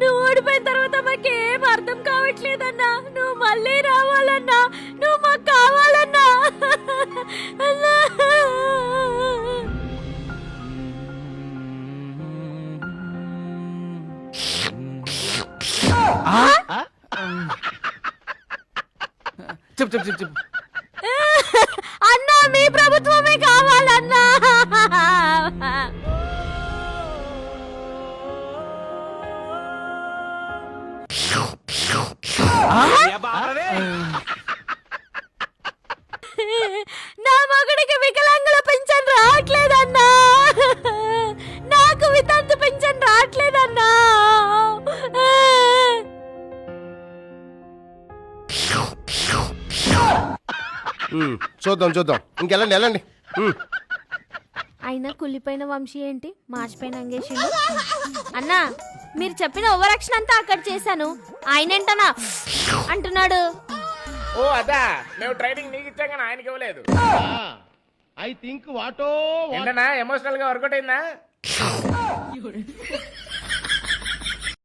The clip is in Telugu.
నువ్వు ఓడిపోయిన తర్వాత మాకేం అర్థం కావట్లేదన్నా. నువ్వు మళ్ళీ రావాలన్నా, నువ్వు మాకు కావాలన్నా. అన్నా చెప్పు చెప్పు చెప్పు చెప్పు. అన్నా మీ ప్రభుత్వమే కావాలన్నా. నా మగుడికి వికలాంగుల పింఛన్ రావట్లేదన్నా. నాకు వితంతు పింఛన్ రావట్లేదన్నా. చూద్దాం చూద్దాం, ఇంకెళ్ళండి వెళ్ళండి. అయినా కుళ్ళిపోయిన వంశీ ఏంటి మార్చిపోయిన అంగేషిండు. అన్నా మీరు చెప్పిన ఓవరాక్షన్ అంతా అక్కడ చేశాను, ఆయనేంటనా అంటున్నాడు. ఓ అదా, మేము ట్రైనింగ్ నీకు ఇచ్చాం కానీ ఆయనకి ఇవ్వలేదు. ఐ థింక్ వాటో ఏంటన్నా ఎమోషనల్ గా వర్కౌట్ అయిందా?